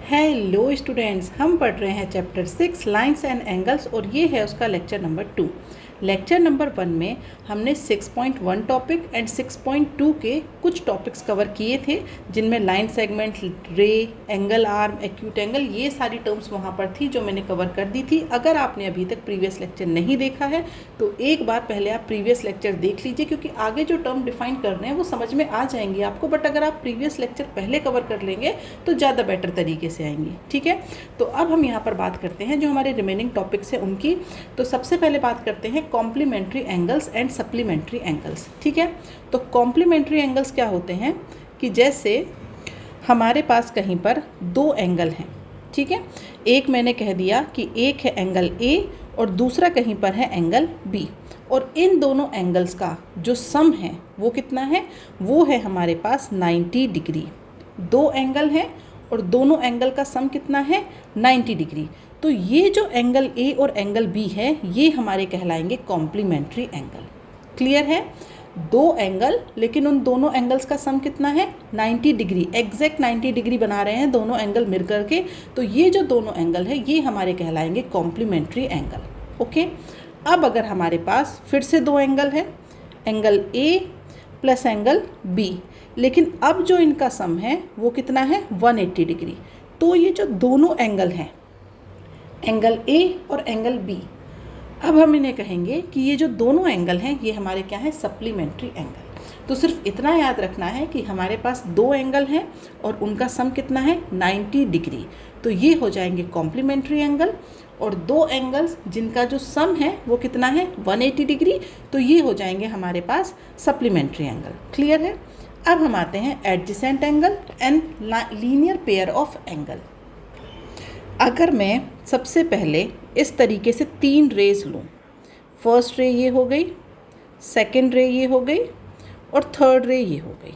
Hello students, हम पढ़ रहे हैं चैप्टर 6 लाइंस एंड एंगल्स और ये है उसका लेक्चर नंबर 2। लेक्चर नंबर 1 में हमने 6.1 टॉपिक एंड 6.2 के कुछ टॉपिक्स कवर किए थे, जिनमें लाइन सेगमेंट, रे, एंगल आर्म, एक्यूट एंगल, ये सारी टर्म्स वहाँ पर थी जो मैंने कवर कर दी थी। अगर आपने अभी तक प्रीवियस लेक्चर नहीं देखा है तो एक बार पहले आप प्रीवियस लेक्चर देख लीजिए, क्योंकि आगे जो टर्म डिफाइन कर रहे हैं वो समझ में आ जाएंगे आपको। बट अगर आप प्रीवियस लेक्चर पहले कवर कर लेंगे तो ज़्यादा बेटर तरीके से आएंगी। ठीक है, तो अब हम यहाँ पर बात करते हैं जो हमारे रिमेनिंग टॉपिक्स हैं उनकी। तो सबसे पहले बात करते हैं complementary angles and supplementary angles. ठीक है, तो कॉम्प्लीमेंट्री एंगल्स क्या होते हैं कि जैसे हमारे पास कहीं पर दो एंगल हैं। ठीक है, एक मैंने कह दिया कि एक है एंगल ए और दूसरा कहीं पर है एंगल बी, और इन दोनों एंगल्स का जो सम है वो कितना है, वो है हमारे पास 90 डिग्री। दो एंगल हैं और दोनों एंगल का सम कितना है, 90 डिग्री। तो ये जो एंगल ए और एंगल बी है ये हमारे कहलाएंगे कॉम्प्लीमेंट्री एंगल। क्लियर है, दो एंगल लेकिन उन दोनों एंगल्स का सम कितना है, 90 डिग्री। एग्जैक्ट 90 डिग्री बना रहे हैं दोनों एंगल मिल करके, तो ये जो दोनों एंगल है ये हमारे कहलाएंगे कॉम्प्लीमेंट्री एंगल। ओके, अब अगर हमारे पास फिर से दो एंगल है, angle A plus angle B, लेकिन अब जो इनका सम है वो कितना है, 180 डिग्री। तो ये जो दोनों एंगल हैं, एंगल ए और एंगल बी, अब हम इन्हें कहेंगे कि ये जो दोनों एंगल हैं ये हमारे क्या है, सप्लीमेंट्री एंगल। तो सिर्फ इतना याद रखना है कि हमारे पास दो एंगल हैं और उनका सम कितना है, 90 डिग्री। तो ये हो जाएंगे कॉम्प्लीमेंट्री एंगल, और दो एंगल्स जिनका जो सम है वो कितना है, 180 डिग्री, तो ये हो जाएंगे हमारे पास सप्लीमेंट्री एंगल। क्लियर है, अब हम आते हैं adjacent angle and linear pair of angle. अगर मैं सबसे पहले इस तरीके से तीन रेज लूँ, फर्स्ट रे ये हो गई, सेकंड रे ये हो गई और थर्ड रे ये हो गई।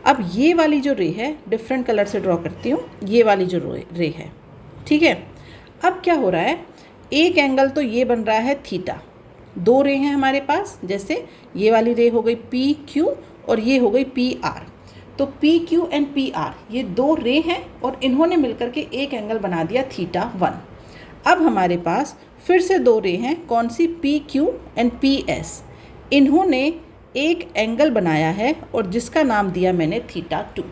अब ये वाली जो रे है डिफरेंट कलर से ड्रॉ करती हूँ, ये वाली जो रे है। ठीक है, अब क्या हो रहा है, एक एंगल तो ये बन रहा है थीटा, दो रे हैं हमारे पास, जैसे ये वाली रे हो गई पी क्यू और ये हो गई पी आर। तो P Q and P R ये दो रे हैं और इन्होंने मिलकर के एक एंगल बना दिया थीटा 1। अब हमारे पास फिर से दो रे हैं, कौन सी, P Q and P S, इन्होंने एक एंगल बनाया है और जिसका नाम दिया मैंने थीटा 2।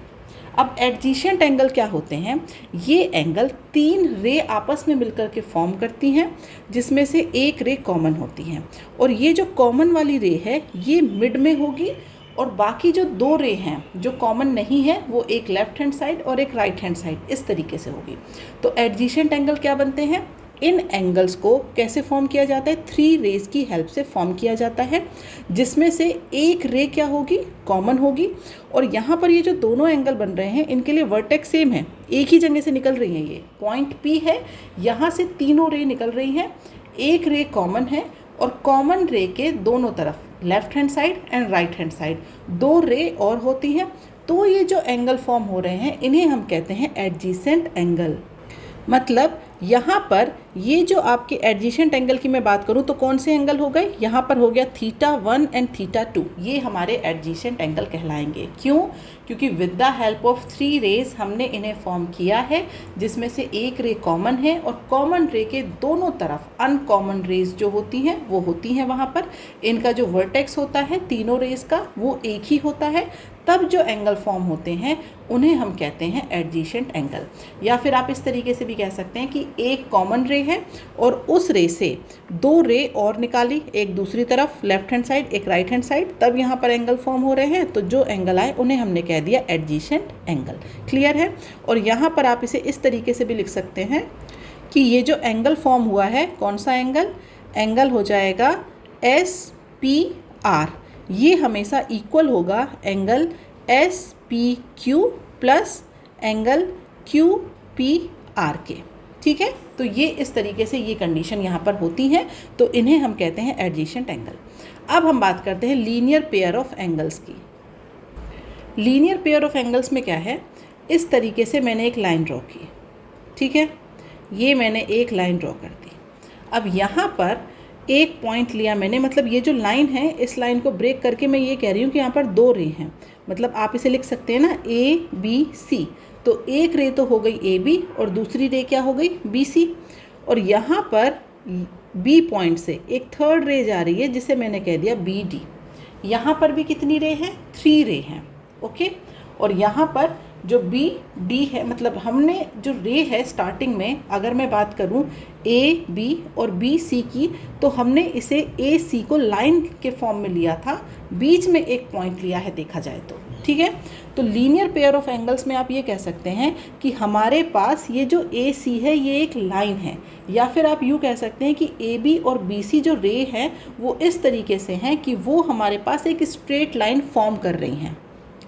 अब एडजेसेंट एंगल क्या होते हैं, ये एंगल तीन रे आपस में मिलकर के फॉर्म करती हैं, जिसमें से एक रे कॉमन होती है, और ये जो कॉमन वाली रे है ये मिड में होगी, और बाकी जो दो रे हैं जो कॉमन नहीं है वो एक लेफ्ट हैंड साइड और एक राइट हैंड साइड इस तरीके से होगी। तो एडजेसेंट एंगल क्या बनते हैं, इन एंगल्स को कैसे फॉर्म किया जाता है, थ्री रेज की हेल्प से फॉर्म किया जाता है, जिसमें से एक रे क्या होगी, कॉमन होगी। और यहाँ पर ये जो दोनों एंगल बन रहे हैं इनके लिए वर्टेक्स सेम है, एक ही जगह से निकल रही हैं, ये पॉइंट P है, यहाँ से तीनों रे निकल रही हैं, एक रे कॉमन है और कॉमन रे के दोनों तरफ left hand side and right hand side दो रे और होती हैं। तो ये जो एंगल फॉर्म हो रहे हैं इन्हें हम कहते हैं एडजेसेंट एंगल। मतलब यहाँ पर ये जो आपके एडजेसेंट एंगल की मैं बात करूँ तो कौन से एंगल हो गए, यहाँ पर हो गया थीटा 1 एंड थीटा 2, ये हमारे एडजेसेंट एंगल कहलाएंगे। क्यों, क्योंकि with the help of three rays हमने इन्हें फॉर्म किया है, जिसमें से एक रे कॉमन है और कॉमन रे के दोनों तरफ अनकॉमन रेज जो होती हैं वो होती हैं वहाँ पर। इनका जो वर्टेक्स होता है तीनों रेज का वो एक ही होता है, तब जो एंगल फॉर्म होते हैं उन्हें हम कहते हैं एडजेसेंट एंगल। या फिर आप इस तरीके से भी कह सकते हैं कि एक कॉमन रे है और उस रे से दो रे और निकाली, एक दूसरी तरफ लेफ्ट हैंड साइड एक राइट हैंड साइड, तब यहाँ पर एंगल फॉर्म हो रहे हैं, तो जो एंगल आए उन्हें हमने कह दिया एडजेसेंट एंगल। क्लियर है, और यहाँ पर आप इसे इस तरीके से भी लिख सकते हैं कि ये जो एंगल फॉर्म हुआ है, कौन सा एंगल, एंगल हो जाएगा SPR, ये हमेशा इक्वल होगा angle SPQ plus angle QPR के। ठीक है, तो ये इस तरीके से ये कंडीशन यहाँ पर होती हैं, तो इन्हें हम कहते हैं एडजेसेंट एंगल। अब हम बात करते हैं लीनियर पेयर ऑफ एंगल्स की। लीनियर पेयर ऑफ एंगल्स में क्या है, इस तरीके से मैंने एक लाइन ड्रॉ की। ठीक है, ये मैंने एक लाइन ड्रॉ कर दी। अब यहाँ पर एक पॉइंट लिया मैंने, मतलब ये जो लाइन है इस लाइन को ब्रेक करके मैं ये कह रही हूँ कि यहाँ पर दो रे हैं, मतलब आप इसे लिख सकते हैं ना A B C, तो एक रे तो हो गई ए बी और दूसरी रे क्या हो गई बी सी, और यहाँ पर बी पॉइंट से एक थर्ड रे जा रही है जिसे मैंने कह दिया बी डी। यहाँ पर भी कितनी रे हैं, 3 रे हैं, ओके। और यहाँ पर जो बी डी है, मतलब हमने जो रे है स्टार्टिंग में, अगर मैं बात करूँ ए बी और बी सी की, तो हमने इसे ए सी को लाइन के फॉर्म में लिया था, बीच में एक पॉइंट लिया है देखा जाए तो, ठीक है। तो लीनियर पेयर ऑफ एंगल्स में आप ये कह सकते हैं कि हमारे पास ये जो ए सी है ये एक लाइन है, या फिर आप यूँ कह सकते हैं कि ए बी और बी सी जो रे हैं वो इस तरीके से हैं कि वो हमारे पास एक स्ट्रेट लाइन फॉर्म कर रही हैं,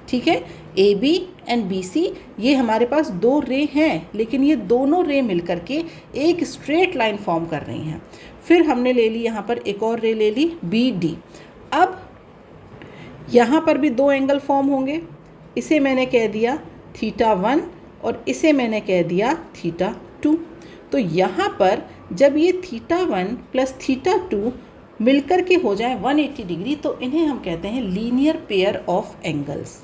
ठीक है। A B and B C ये हमारे पास 2 रे हैं, लेकिन ये दोनों रे मिलकर के एक स्ट्रेट लाइन फॉर्म कर रही हैं। फिर हमने ले ली यहाँ पर एक और रे ले ली बी डी। अब यहाँ पर भी 2 एंगल फॉर्म होंगे, इसे मैंने कह दिया θ1 और इसे मैंने कह दिया θ2। तो यहाँ पर जब ये θ1 प्लस θ2 मिलकर के हो जाए 180 डिग्री, तो इन्हें हम कहते हैं लीनियर पेयर ऑफ एंगल्स,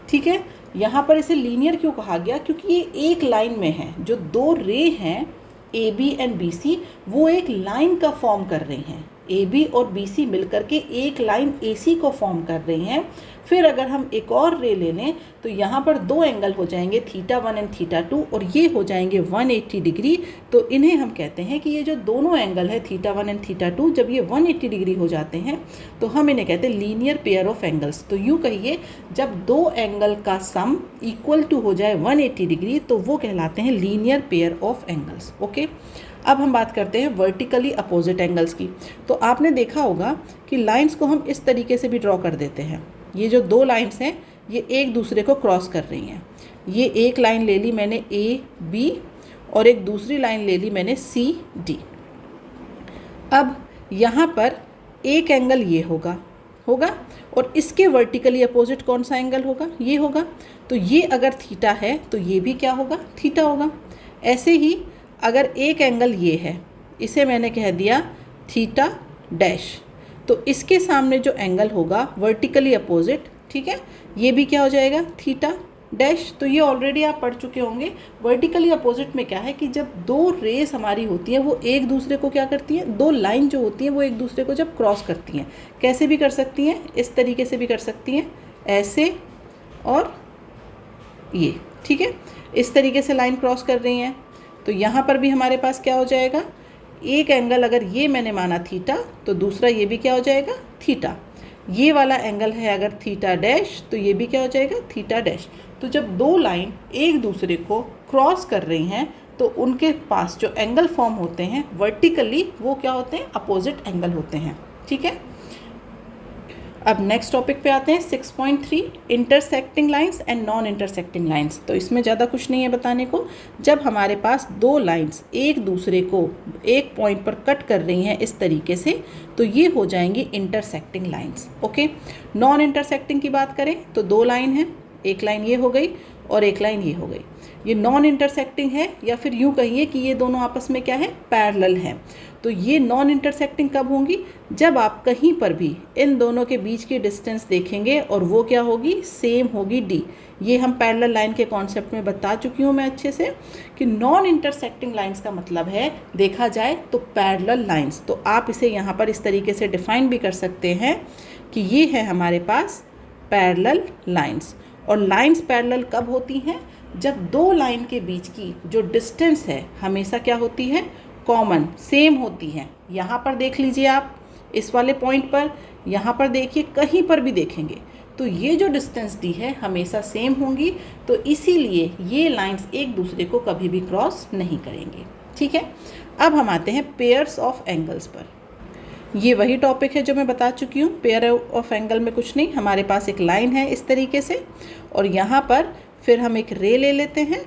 ठीक है। यहाँ पर इसे लीनियर क्यों कहा गया, क्योंकि ये एक लाइन में है, जो 2 रे हैं A B and B C वो एक लाइन का फॉर्म कर रही हैं, ए बी और बी सी मिलकर के एक लाइन ए सी को फॉर्म कर रही हैं। फिर अगर हम एक और रे ले लें तो यहाँ पर 2 एंगल हो जाएंगे θ1 एंड θ2 और ये हो जाएंगे 180 डिग्री। तो इन्हें हम कहते हैं कि ये जो दोनों एंगल है θ1 एंड θ2 जब ये 180 डिग्री हो जाते हैं तो हम इन्हें कहते हैं लीनियर पेयर ऑफ एंगल्स। तो यूँ कहिए जब 2 एंगल का सम इक्वल टू हो जाए 180 डिग्री तो वो कहलाते हैं linear pair of angles, okay. अब हम बात करते हैं वर्टिकली अपोजिट एंगल्स की। तो आपने देखा होगा कि लाइंस को हम इस तरीके से भी ड्रॉ कर देते हैं। ये जो 2 लाइंस हैं ये एक दूसरे को क्रॉस कर रही हैं। ये एक लाइन ले ली मैंने ए बी और एक दूसरी लाइन ले ली मैंने सी डी। अब यहाँ पर एक एंगल ये होगा और इसके वर्टिकली अपोजिट कौन सा एंगल होगा, ये होगा। तो ये अगर थीटा है तो ये भी क्या होगा, थीटा होगा। ऐसे ही अगर एक एंगल ये है, इसे मैंने कह दिया थीटा डैश, तो इसके सामने जो एंगल होगा वर्टिकली अपोजिट, ठीक है, ये भी क्या हो जाएगा, थीटा डैश। तो ये ऑलरेडी आप पढ़ चुके होंगे। वर्टिकली अपोजिट में क्या है कि जब 2 रेस हमारी होती हैं वो एक दूसरे को क्या करती हैं, 2 लाइन जो होती हैं वो एक दूसरे को जब क्रॉस करती हैं, कैसे भी कर सकती हैं, इस तरीके से भी कर सकती हैं, ऐसे और ये, ठीक है, इस तरीके से लाइन क्रॉस कर रही हैं। तो यहाँ पर भी हमारे पास क्या हो जाएगा, एक एंगल अगर ये मैंने माना थीटा तो दूसरा ये भी क्या हो जाएगा, थीटा। ये वाला एंगल है अगर थीटा डैश तो ये भी क्या हो जाएगा, थीटा डैश। तो जब 2 लाइन एक दूसरे को क्रॉस कर रही हैं तो उनके पास जो एंगल फॉर्म होते हैं वर्टिकली वो क्या होते हैं, अपोजिट एंगल होते हैं, ठीक है। अब नेक्स्ट टॉपिक पे आते हैं 6.3 intersecting lines and non intersecting lines. तो इसमें ज़्यादा कुछ नहीं है बताने को। जब हमारे पास 2 लाइंस एक दूसरे को एक पॉइंट पर कट कर रही हैं इस तरीके से तो ये हो जाएंगी intersecting lines, okay. Non intersecting की बात करें तो 2 लाइन हैं, एक लाइन ये हो गई और एक लाइन ये हो गई, ये नॉन इंटरसेक्टिंग है, या फिर यूँ कहिए कि ये दोनों आपस में क्या है, पैरेलल हैं। तो ये नॉन इंटरसेक्टिंग कब होंगी, जब आप कहीं पर भी इन दोनों के बीच की डिस्टेंस देखेंगे और वो क्या होगी, सेम होगी डी। ये हम पैरेलल लाइन के कॉन्सेप्ट में बता चुकी हूँ मैं अच्छे से कि नॉन इंटरसेक्टिंग लाइंस का मतलब है देखा जाए तो पैरेलल लाइंस। तो आप इसे यहाँ पर इस तरीके से डिफाइन भी कर सकते हैं कि ये है हमारे पास पैरेलल लाइंस। और लाइंस पैरेलल कब होती हैं, जब 2 लाइन के बीच की जो डिस्टेंस है हमेशा क्या होती है, कॉमन, सेम होती है। यहाँ पर देख लीजिए आप इस वाले पॉइंट पर, यहाँ पर देखिए, कहीं पर भी देखेंगे तो ये जो डिस्टेंस दी है हमेशा सेम होंगी। तो इसीलिए ये लाइंस एक दूसरे को कभी भी क्रॉस नहीं करेंगे, ठीक है। अब हम आते हैं पेयर्स ऑफ एंगल्स पर। ये वही टॉपिक है जो मैं बता चुकी हूँ। पेयर ऑफ एंगल में कुछ नहीं, हमारे पास एक लाइन है इस तरीके से और यहाँ पर फिर हम एक रे ले लेते हैं,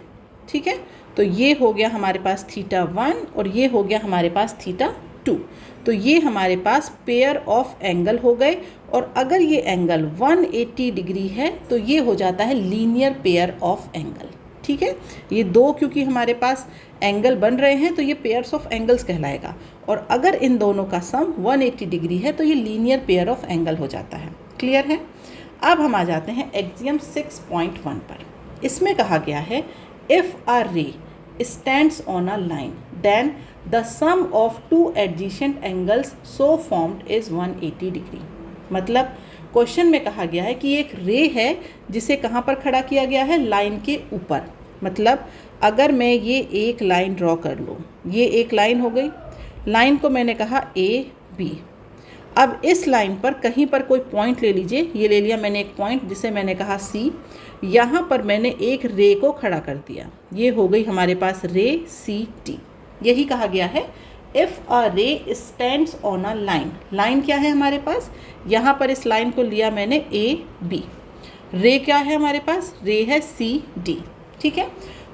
ठीक है। तो ये हो गया हमारे पास θ1 और ये हो गया हमारे पास θ2। तो ये हमारे पास पेयर ऑफ एंगल हो गए। और अगर ये एंगल 180 डिग्री है तो ये हो जाता है लीनियर पेयर ऑफ एंगल, ठीक है। ये 2 क्योंकि हमारे पास एंगल बन रहे हैं तो ये पेयर्स ऑफ एंगल्स कहलाएगा। और अगर इन दोनों का सम 180 डिग्री है तो ये लीनियर पेयर ऑफ एंगल हो जाता है। क्लियर है। अब हम आ जाते हैं एक्सियम 6.1 पर। इसमें कहा गया है if a ray stands on a line then the sum of two adjacent angles so formed is 180 degree. मतलब क्वेश्चन में कहा गया है कि एक रे है जिसे कहाँ पर खड़ा किया गया है, लाइन के ऊपर। मतलब अगर मैं ये एक लाइन ड्रॉ कर लूँ, ये एक लाइन हो गई, लाइन को मैंने कहा ए बी। अब इस लाइन पर कहीं पर कोई पॉइंट ले लीजिए, ये ले लिया मैंने एक पॉइंट जिसे मैंने कहा सी। यहाँ पर मैंने एक रे को खड़ा कर दिया, ये हो गई हमारे पास रे सी टी। यही कहा गया है if a ray stands on a line. Line क्या है हमारे पास, यहाँ पर इस लाइन को लिया मैंने ए बी। रे क्या है हमारे पास, रे है सी डी। ठीक है,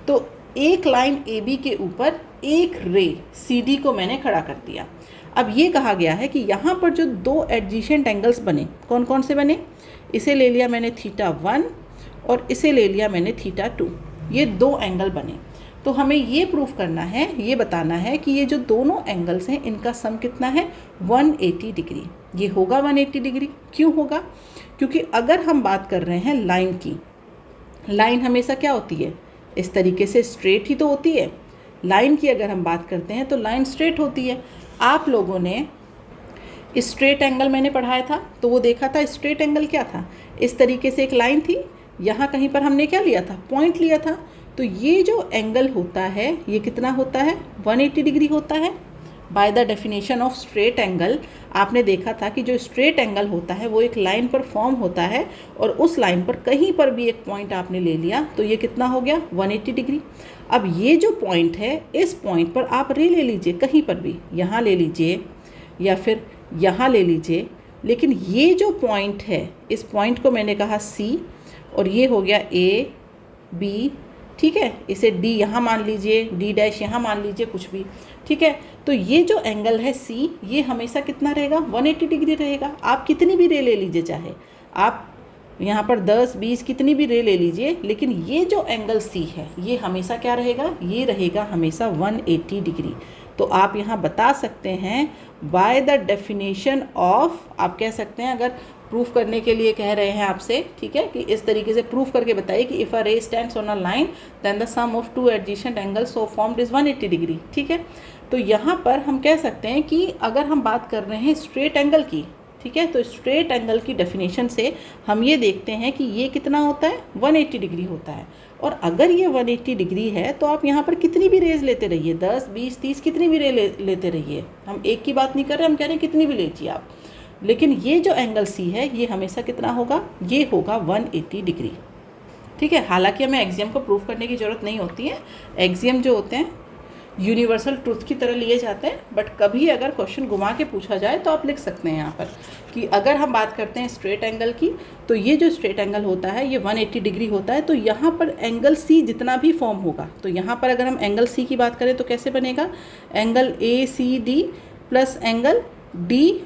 तो एक लाइन ए बी के ऊपर एक रे सी डी को मैंने खड़ा कर दिया। अब ये कहा गया है कि यहाँ पर जो दो एडजेसेंट एंगल्स बने, कौन कौन से बने, इसे ले लिया मैंने θ1 और इसे ले लिया मैंने θ2। ये दो एंगल बने। तो हमें ये प्रूफ करना है, ये बताना है कि ये जो दोनों एंगल्स हैं इनका सम कितना है, 180 डिग्री। ये होगा 180 डिग्री। क्यों होगा, क्योंकि अगर हम बात कर रहे हैं लाइन की, लाइन हमेशा क्या होती है, इस तरीके से स्ट्रेट ही तो होती है। लाइन की अगर हम बात करते हैं तो लाइन स्ट्रेट होती है। आप लोगों ने स्ट्रेट एंगल मैंने पढ़ाया था तो वो देखा था, स्ट्रेट एंगल क्या था, इस तरीके से एक लाइन थी, यहाँ कहीं पर हमने क्या लिया था, पॉइंट लिया था। तो ये जो एंगल होता है ये कितना होता है, 180 डिग्री होता है। By the definition of straight angle आपने देखा था कि जो स्ट्रेट एंगल होता है वो एक लाइन पर फॉर्म होता है और उस लाइन पर कहीं पर भी एक पॉइंट आपने ले लिया तो ये कितना हो गया, 180 डिग्री। अब ये जो पॉइंट है, इस पॉइंट पर आप रे ले लीजिए कहीं पर भी, यहाँ ले लीजिए या फिर यहाँ ले लीजिए, लेकिन ये जो पॉइंट है, इस पॉइंट को मैंने कहा सी और ये हो गया ए बी। ठीक है, इसे डी यहाँ मान लीजिए, डी डैश यहाँ मान लीजिए, कुछ भी। ठीक है, तो ये जो एंगल है सी, ये हमेशा कितना रहेगा, 180 डिग्री रहेगा। आप कितनी भी रे ले लीजिए, चाहे आप यहाँ पर 10 20 कितनी भी रे ले लीजिए, लेकिन ये जो एंगल सी है ये हमेशा क्या रहेगा, ये रहेगा हमेशा 180 डिग्री। तो आप यहाँ बता सकते हैं बाय द डेफिनेशन ऑफ, आप कह सकते हैं, अगर प्रूफ करने के लिए कह रहे हैं आपसे, ठीक है, कि इस तरीके से प्रूफ करके बताइए कि if a ray stands on a line then the sum of two adjacent angles so formed is 180 degree. ठीक है, तो यहाँ पर हम कह सकते हैं कि अगर हम बात कर रहे हैं स्ट्रेट एंगल की, ठीक है, तो स्ट्रेट एंगल की डेफिनेशन से हम ये देखते हैं कि ये कितना होता है, 180 डिग्री होता है। और अगर ये 180 डिग्री है तो आप यहाँ पर कितनी भी रेज लेते रहिए, 10 20 30 कितनी भी रे लेते रहिए। हम एक की बात नहीं कर रहे, हम कह रहे हैं कितनी भी लीजिए आप, लेकिन ये जो एंगल सी है ये हमेशा कितना होगा, ये होगा 180 डिग्री। ठीक है, हालांकि हमें एक्सियम को प्रूफ करने की ज़रूरत नहीं होती है। एक्सियम जो होते हैं यूनिवर्सल ट्रूथ की तरह लिए जाते हैं, बट कभी अगर क्वेश्चन घुमा के पूछा जाए तो आप लिख सकते हैं यहाँ पर कि अगर हम बात करते हैं स्ट्रेट एंगल की, तो ये जो स्ट्रेट एंगल होता है ये 180 डिग्री होता है। तो यहाँ पर एंगल सी जितना भी फॉर्म होगा, तो यहाँ पर अगर हम एंगल सी की बात करें तो कैसे बनेगा, angle A C D plus angle D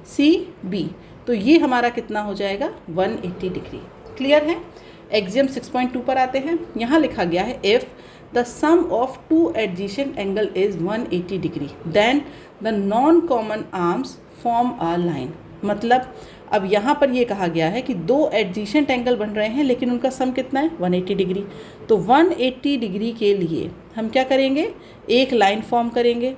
C B, तो ये हमारा कितना हो जाएगा, 180 डिग्री। क्लियर है। एक्सियम 6.2 पर आते हैं। यहाँ लिखा गया है if the sum of two adjacent angle is 180 degree then the non common arms form a line. मतलब अब यहाँ पर ये कहा गया है कि दो एडजेसेंट एंगल बन रहे हैं लेकिन उनका सम कितना है, 180 डिग्री। तो 180 डिग्री के लिए हम क्या करेंगे, एक लाइन फॉर्म करेंगे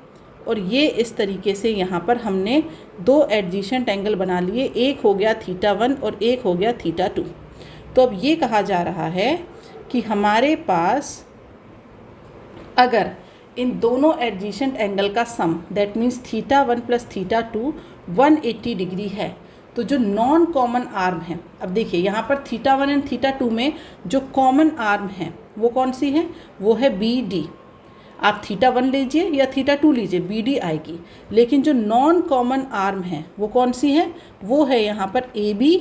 और ये इस तरीके से यहाँ पर हमने दो एडजेसेंट एंगल बना लिए, एक हो गया θ1 और एक हो गया θ2। तो अब ये कहा जा रहा है कि हमारे पास अगर इन दोनों एडजेसेंट एंगल का सम दैट मीन्स θ1 प्लस θ2 180 डिग्री है, तो जो नॉन कॉमन आर्म है, अब देखिए यहाँ पर θ1 एंड θ2 में जो कॉमन आर्म है वो कौन सी है, वो है बी डी। आप θ1 लीजिए या θ2 लीजिए, बी डी आएगी। लेकिन जो नॉन कॉमन आर्म है वो कौन सी है, वो है यहाँ पर A B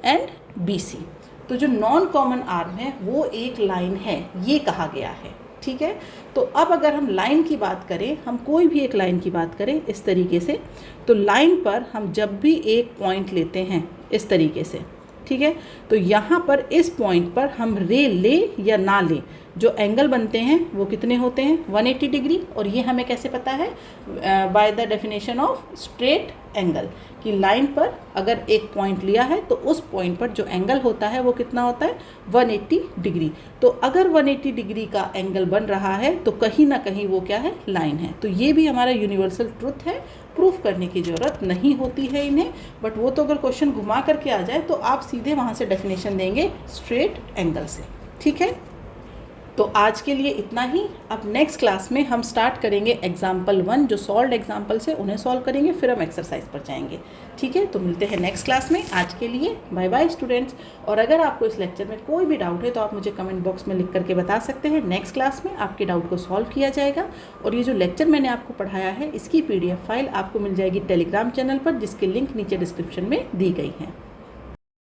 and B C. तो जो नॉन कॉमन आर्म है वो एक लाइन है, ये कहा गया है। ठीक है, तो अब अगर हम लाइन की बात करें, हम कोई भी एक लाइन की बात करें इस तरीके से, तो लाइन पर हम जब भी एक पॉइंट लेते हैं इस तरीके से, ठीक है, तो यहाँ पर इस पॉइंट पर हम रे ले या ना लें, जो एंगल बनते हैं वो कितने होते हैं 180 डिग्री। और ये हमें कैसे पता है, by the definition of straight angle, कि लाइन पर अगर एक पॉइंट लिया है तो उस पॉइंट पर जो एंगल होता है वो कितना होता है 180 डिग्री। तो अगर 180 डिग्री का एंगल बन रहा है तो कहीं ना कहीं वो क्या है, लाइन है। तो ये भी हमारा यूनिवर्सल ट्रुथ है, प्रूफ करने की ज़रूरत नहीं होती है इन्हें, बट वो तो अगर क्वेश्चन घुमा करके आ जाए तो आप सीधे वहाँ से डेफिनेशन देंगे स्ट्रेट एंगल से। ठीक है, तो आज के लिए इतना ही। अब नेक्स्ट क्लास में हम स्टार्ट करेंगे एग्जाम्पल 1, जो सॉल्व्ड एग्जाम्पल्स है उन्हें सॉल्व करेंगे, फिर हम एक्सरसाइज पर जाएंगे। ठीक है, तो मिलते हैं नेक्स्ट क्लास में। आज के लिए बाय बाय स्टूडेंट्स। और अगर आपको इस लेक्चर में कोई भी डाउट है तो आप मुझे कमेंट बॉक्स में लिख करके बता सकते हैं। नेक्स्ट क्लास में आपके डाउट को सॉल्व किया जाएगा। और ये जो लेक्चर मैंने आपको पढ़ाया है इसकी PDF फाइल आपको मिल जाएगी टेलीग्राम चैनल पर, जिसकी लिंक नीचे डिस्क्रिप्शन में दी गई है।